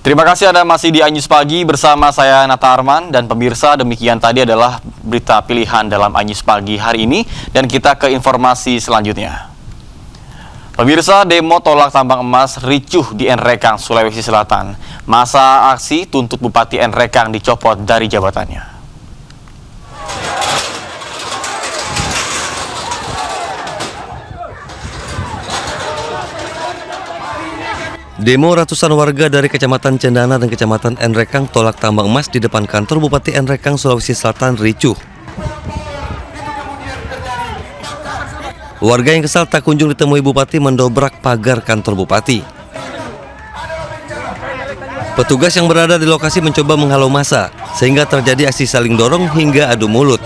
Terima kasih Anda masih di iNews Pagi bersama saya Nata Arman dan pemirsa, demikian tadi adalah berita pilihan dalam iNews Pagi hari ini dan kita ke informasi selanjutnya. Pemirsa, demo tolak tambang emas ricuh di Nrekang, Sulawesi Selatan. Masa aksi tuntut Bupati Nrekang dicopot dari jabatannya. Demo ratusan warga dari Kecamatan Cendana dan Kecamatan Nrekang tolak tambang emas di depan kantor Bupati Nrekang, Sulawesi Selatan ricuh. Warga yang kesal tak kunjung ditemui Bupati mendobrak pagar kantor Bupati. Petugas yang berada di lokasi mencoba menghalau massa, sehingga terjadi aksi saling dorong hingga adu mulut.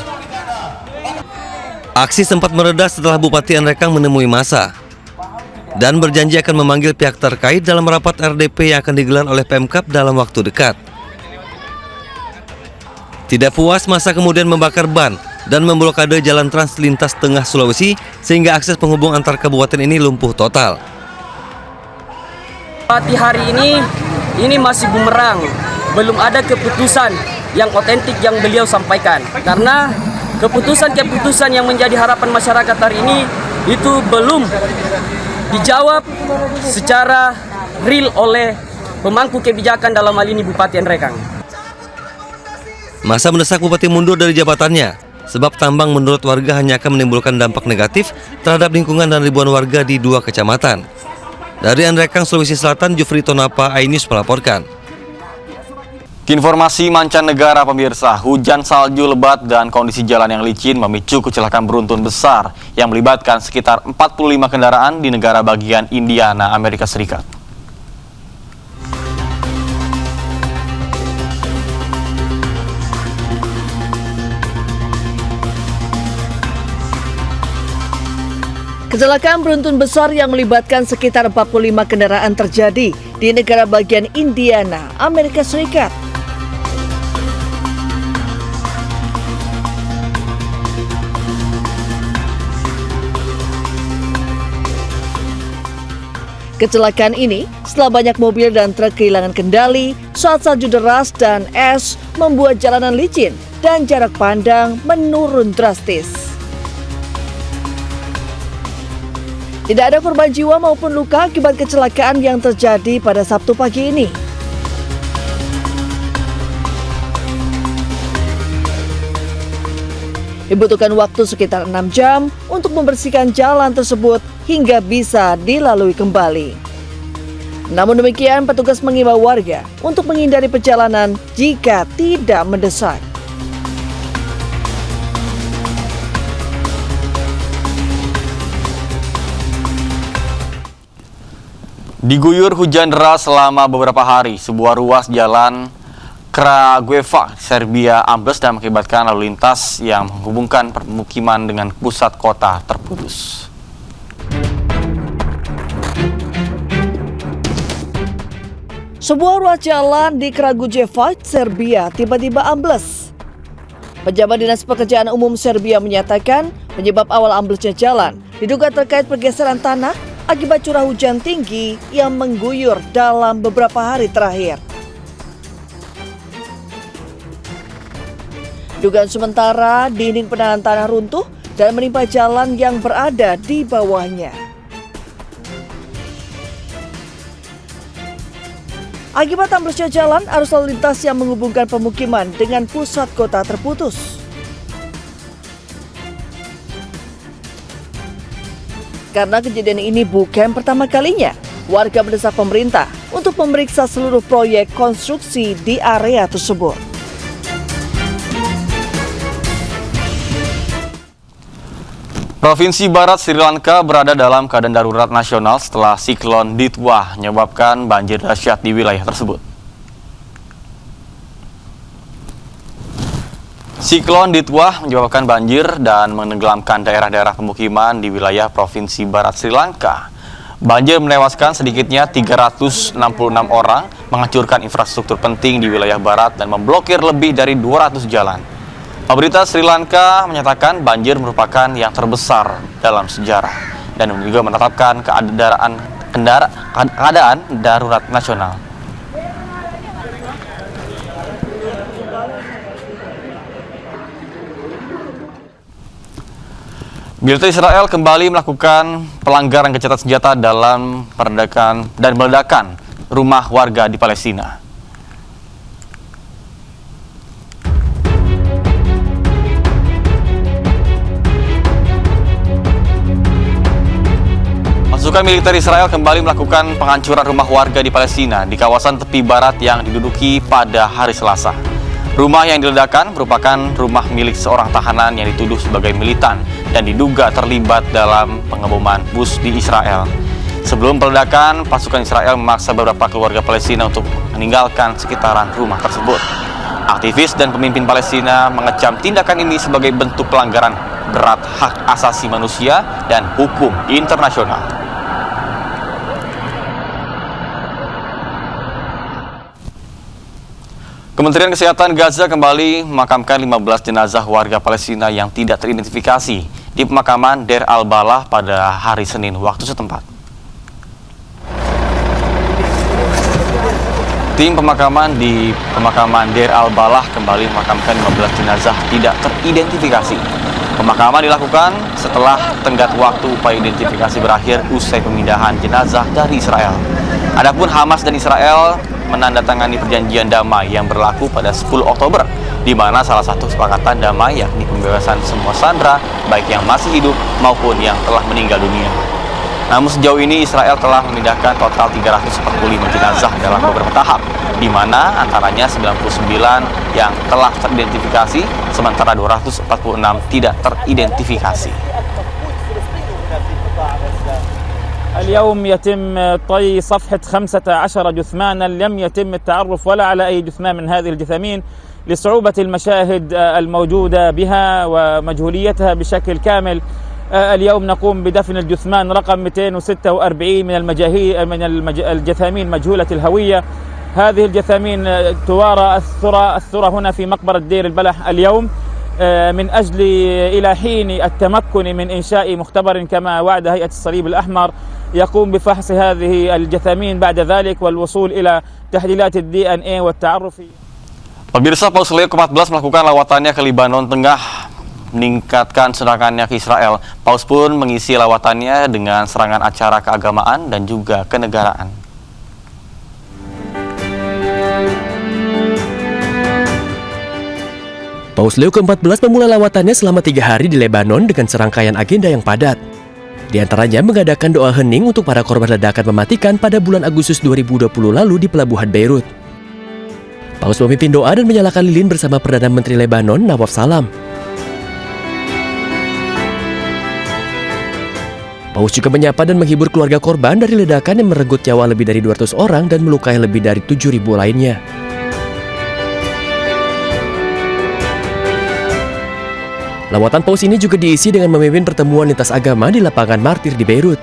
Aksi sempat mereda setelah Bupati Nrekang menemui massa dan berjanji akan memanggil pihak terkait dalam rapat RDP yang akan digelar oleh Pemkab dalam waktu dekat. Tidak puas, massa kemudian membakar ban dan memblokade jalan trans lintas tengah Sulawesi sehingga akses penghubung antar kabupaten ini lumpuh total. Di hari ini masih bumerang, belum ada keputusan yang otentik yang beliau sampaikan. Karena keputusan yang menjadi harapan masyarakat hari ini itu belum dijawab secara real oleh pemangku kebijakan dalam hal ini Bupati Nrekang. Massa mendesak Bupati mundur dari jabatannya, sebab tambang menurut warga hanya akan menimbulkan dampak negatif terhadap lingkungan dan ribuan warga di 2 kecamatan. Dari Nrekang, Sulawesi Selatan, Jufri Tonapa, iNews melaporkan. Informasi mancanegara pemirsa, hujan salju lebat dan kondisi jalan yang licin memicu kecelakaan beruntun besar yang melibatkan sekitar 45 kendaraan di negara bagian Indiana, Amerika Serikat. Kecelakaan beruntun besar yang melibatkan sekitar 45 kendaraan terjadi di negara bagian Indiana, Amerika Serikat. Kecelakaan ini setelah banyak mobil dan truk kehilangan kendali saat salju deras dan es membuat jalanan licin dan jarak pandang menurun drastis. Tidak ada korban jiwa maupun luka akibat kecelakaan yang terjadi pada Sabtu pagi ini. Dibutuhkan waktu sekitar 6 jam untuk membersihkan jalan tersebut hingga bisa dilalui kembali. Namun demikian, petugas mengimbau warga untuk menghindari perjalanan jika tidak mendesak. Diguyur hujan deras selama beberapa hari, sebuah ruas jalan Kragujevac, Serbia ambles dan mengakibatkan lalu lintas yang menghubungkan permukiman dengan pusat kota terputus. Sebuah ruas jalan di Kragujevac, Serbia tiba-tiba ambles. Pejabat Dinas Pekerjaan Umum Serbia menyatakan penyebab awal amblesnya jalan diduga terkait pergeseran tanah akibat curah hujan tinggi yang mengguyur dalam beberapa hari terakhir. Dugaan sementara, dinding penahan tanah runtuh dan menimpa jalan yang berada di bawahnya. Akibat amblesnya jalan, arus lalu lintas yang menghubungkan pemukiman dengan pusat kota terputus. Karena kejadian ini bukan pertama kalinya, warga mendesak pemerintah untuk memeriksa seluruh proyek konstruksi di area tersebut. Provinsi Barat Sri Lanka berada dalam keadaan darurat nasional setelah siklon Ditwa menyebabkan banjir dahsyat di wilayah tersebut. Siklon Ditwa menyebabkan banjir dan menenggelamkan daerah-daerah pemukiman di wilayah Provinsi Barat Sri Lanka. Banjir menewaskan sedikitnya 366 orang, menghancurkan infrastruktur penting di wilayah barat dan memblokir lebih dari 200 jalan. Pemerintah Sri Lanka menyatakan banjir merupakan yang terbesar dalam sejarah dan juga menetapkan keadaan darurat nasional. Militer Israel kembali melakukan pelanggaran gencatan senjata dalam peredakan dan meledakan rumah warga di Palestina. Pasukan militer Israel kembali melakukan penghancuran rumah warga di Palestina di kawasan tepi barat yang diduduki pada hari Selasa. Rumah yang diledakkan merupakan rumah milik seorang tahanan yang dituduh sebagai militan dan diduga terlibat dalam pengeboman bus di Israel. Sebelum peledakan, pasukan Israel memaksa beberapa keluarga Palestina untuk meninggalkan sekitaran rumah tersebut. Aktivis dan pemimpin Palestina mengecam tindakan ini sebagai bentuk pelanggaran berat hak asasi manusia dan hukum internasional. Kementerian Kesehatan Gaza kembali memakamkan 15 jenazah warga Palestina yang tidak teridentifikasi di pemakaman Deir al-Balah pada hari Senin waktu setempat. Tim pemakaman di pemakaman Deir al-Balah kembali memakamkan 15 jenazah tidak teridentifikasi. Pemakaman dilakukan setelah tenggat waktu upaya identifikasi berakhir usai pemindahan jenazah dari Israel. Adapun Hamas dan Israel menandatangani perjanjian damai yang berlaku pada 10 Oktober, di mana salah satu kesepakatan damai yakni pembebasan semua sandera, baik yang masih hidup maupun yang telah meninggal dunia. Namun sejauh ini Israel telah memindahkan total 345 jenazah dalam beberapa tahap, di mana antaranya 99 yang telah teridentifikasi, sementara 246 tidak teridentifikasi. اليوم يتم طي صفحة 15 جثمانا لم يتم التعرف ولا على أي جثمان من هذه الجثامين لصعوبة المشاهد الموجودة بها ومجهوليتها بشكل كامل. اليوم نقوم بدفن الجثمان رقم 246 من الجثامين مجهولة الهوية. هذه الجثامين توارى الثرى هنا في مقبرة دير البلح اليوم من أجل إلى حين التمكن من إنشاء مختبر كما وعد هيئة الصليب الأحمر يقوم بفحص هذه الجثامين بعد ذلك والوصول إلى تحليلات الDNA والتعرف. Pemirsa, Paus Leo ke-14 melakukan lawatannya ke Lebanon Tengah meningkatkan serangannya ke Israel. Paus pun mengisi lawatannya dengan serangan acara keagamaan dan juga kenegaraan. Paus Leo ke-14 memulai lawatannya selama 3 hari di Lebanon dengan serangkaian agenda yang padat. Di antaranya mengadakan doa hening untuk para korban ledakan mematikan pada bulan Agustus 2020 lalu di pelabuhan Beirut. Paus memimpin doa dan menyalakan lilin bersama Perdana Menteri Lebanon Nawaf Salam. Paus juga menyapa dan menghibur keluarga korban dari ledakan yang merenggut nyawa lebih dari 200 orang dan melukai lebih dari 7.000 lainnya. Lawatan Paus ini juga diisi dengan memimpin pertemuan lintas agama di lapangan Martir di Beirut.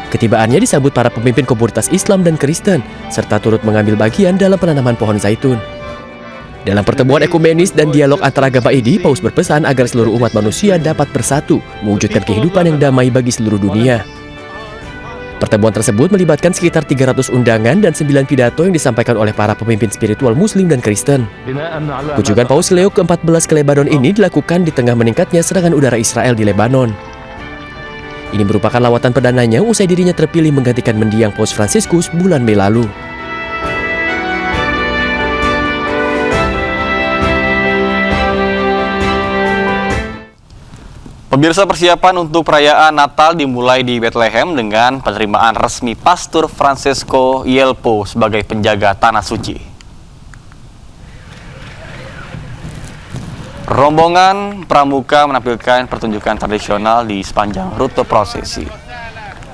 Ketibaannya disambut para pemimpin komunitas Islam dan Kristen, serta turut mengambil bagian dalam penanaman pohon zaitun. Dalam pertemuan ekumenis dan dialog antaragama ini, Paus berpesan agar seluruh umat manusia dapat bersatu, mewujudkan kehidupan yang damai bagi seluruh dunia. Pertemuan tersebut melibatkan sekitar 300 undangan dan 9 pidato yang disampaikan oleh para pemimpin spiritual Muslim dan Kristen. Kunjungan Paus Leo ke-14 ke Lebanon ini dilakukan di tengah meningkatnya serangan udara Israel di Lebanon. Ini merupakan lawatan perdananya usai dirinya terpilih menggantikan mendiang Paus Fransiskus bulan Mei lalu. Pemirsa, persiapan untuk perayaan Natal dimulai di Bethlehem dengan penerimaan resmi Pastor Francesco Yelpo sebagai penjaga Tanah Suci. Rombongan pramuka menampilkan pertunjukan tradisional di sepanjang rute prosesi.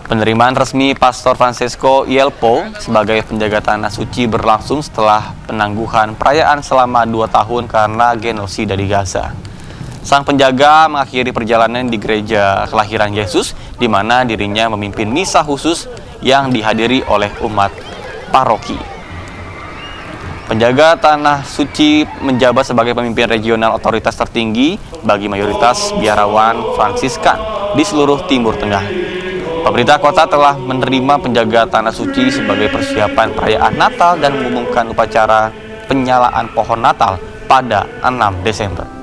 Penerimaan resmi Pastor Francesco Yelpo sebagai penjaga Tanah Suci berlangsung setelah penangguhan perayaan selama 2 tahun karena genosida di Gaza. Sang penjaga mengakhiri perjalanan di gereja kelahiran Yesus, di mana dirinya memimpin misa khusus yang dihadiri oleh umat paroki. Penjaga Tanah Suci menjabat sebagai pemimpin regional otoritas tertinggi bagi mayoritas biarawan Fransiskan di seluruh Timur Tengah. Pemerintah kota telah menerima penjaga Tanah Suci sebagai persiapan perayaan Natal dan mengumumkan upacara penyalaan pohon Natal pada 6 Desember.